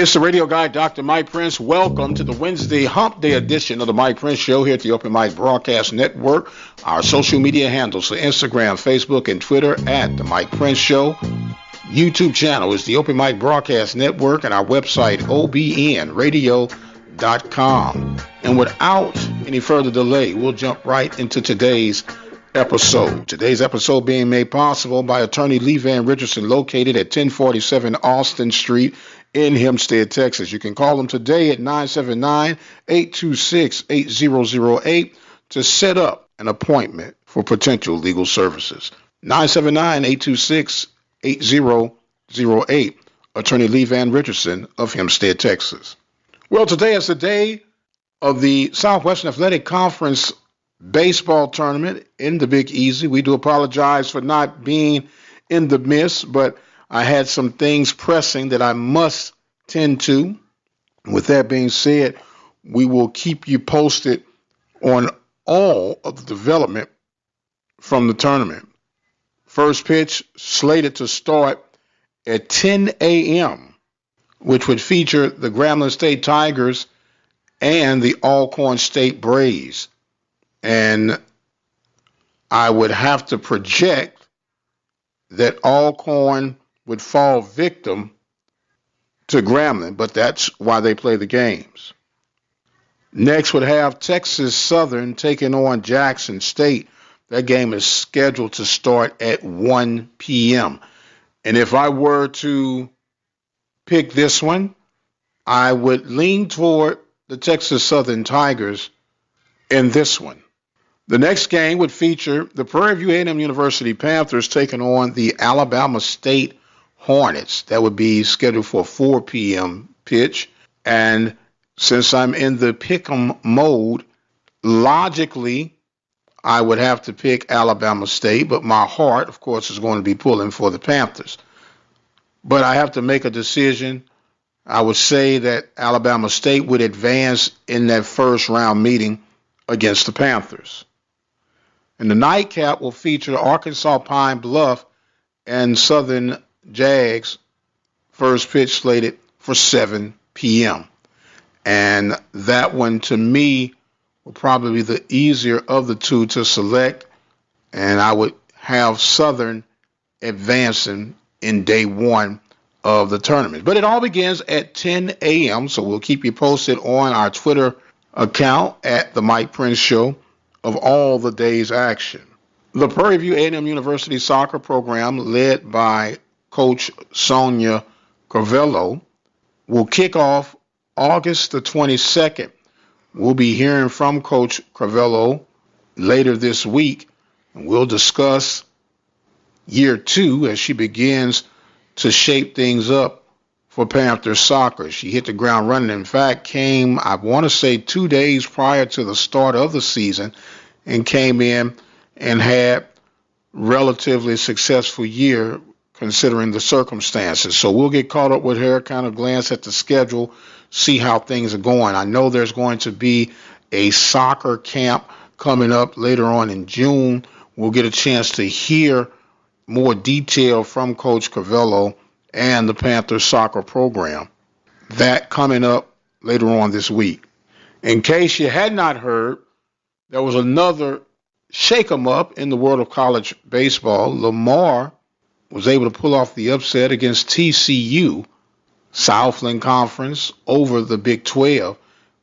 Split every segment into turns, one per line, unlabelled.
It's the radio guy, Dr. Mike Prince. Welcome to the Wednesday Hump Day edition of the Mike Prince Show here at the Open Mic Broadcast Network. Our social media handles for Instagram, Facebook, and Twitter at the Mike Prince Show. YouTube channel is the Open Mic Broadcast Network, and our website, obnradio.com. And without any further delay, we'll jump right into today's episode. Today's episode being made possible by attorney Lee Van Richardson, located at 1047 Austin Street in Hempstead, Texas. You can call them today at 979-826-8008 to set up an appointment for potential legal services. 979-826-8008. Attorney Lee Van Richardson of Hempstead, Texas. Well, today is the day of the Southwestern Athletic Conference baseball tournament in the Big Easy. We do apologize for not being in the midst, but I had some things pressing that I must tend to. With that being said, we will keep you posted on all of the development from the tournament. First pitch slated to start at 10 a.m., which would feature the Grambling State Tigers and the Alcorn State Braves. And I would have to project that Alcorn would fall victim to Grambling, but that's why they play the games. Next would have Texas Southern taking on Jackson State. That game is scheduled to start at 1 p.m. And if I were to pick this one, I would lean toward the Texas Southern Tigers in this one. The next game would feature the Prairie View A&M University Panthers taking on the Alabama State Hornets. That would be scheduled for a 4 p.m. pitch. And since I'm in the pick'em mode, logically, I would have to pick Alabama State, but my heart, of course, is going to be pulling for the Panthers. But I have to make a decision. I would say that Alabama State would advance in that first round meeting against the Panthers. And the nightcap will feature Arkansas Pine Bluff and Southern Jags, first pitch slated for 7 p.m. And that one, to me, will probably be the easier of the two to select. And I would have Southern advancing in day one of the tournament. But it all begins at 10 a.m., so we'll keep you posted on our Twitter account at The Mike Prince Show of all the day's action. The Prairie View A&M University soccer program, led by Coach Sonia Corvello, will kick off August the 22nd. We'll be hearing from Coach Corvello later this week, and we'll discuss year two as she begins to shape things up for Panther soccer. She hit the ground running. In fact, came, I want to say, 2 days prior to the start of the season and came in and had relatively successful year considering the circumstances. So we'll get caught up with her, kind of glance at the schedule, see how things are going. I know there's going to be a soccer camp coming up later on in June. We'll get a chance to hear more detail from Coach Corvello and the Panthers soccer program. That coming up later on this week. In case you had not heard, there was another shake 'em up in the world of college baseball. Lamar was able to pull off the upset against TCU, Southland Conference, over the Big 12,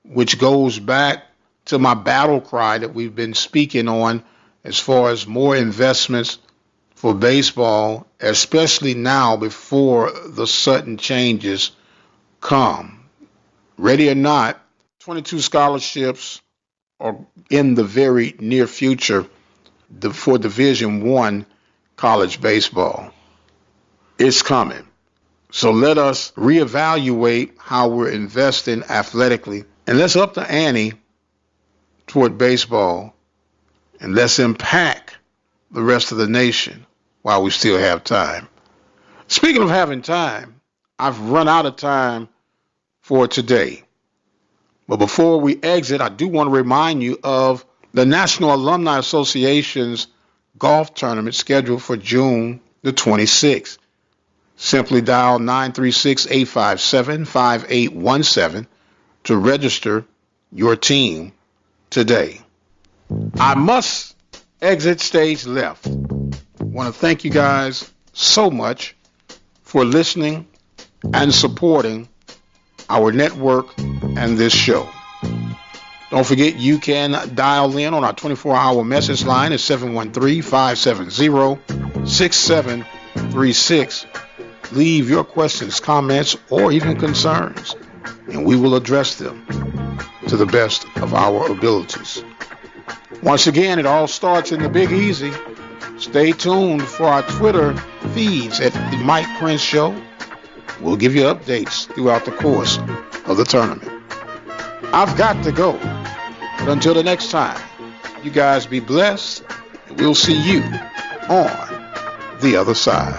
which goes back to my battle cry that we've been speaking on as far as more investments for baseball, especially now before the sudden changes come. Ready or not, 22 scholarships are in the very near future for Division I college baseball. It's coming. So let us reevaluate how we're investing athletically, and let's up the ante toward baseball, and let's impact the rest of the nation while we still have time. Speaking of having time, I've run out of time for today. But before we exit, I do want to remind you of the National Alumni Association's golf tournament scheduled for June the 26th. Simply dial 936-857-5817 to register your team today. I must exit stage left. I want to thank you guys so much for listening and supporting our network and this show. Don't forget, you can dial in on our 24-hour message line at 713-570-6736. Leave your questions, comments, or even concerns, and we will address them to the best of our abilities. Once again, it all starts in the Big Easy. Stay tuned for our Twitter feeds at the Mike Prince Show. We'll give you updates throughout the course of the tournament. I've got to go. But until the next time, you guys be blessed, and we'll see you on the other side.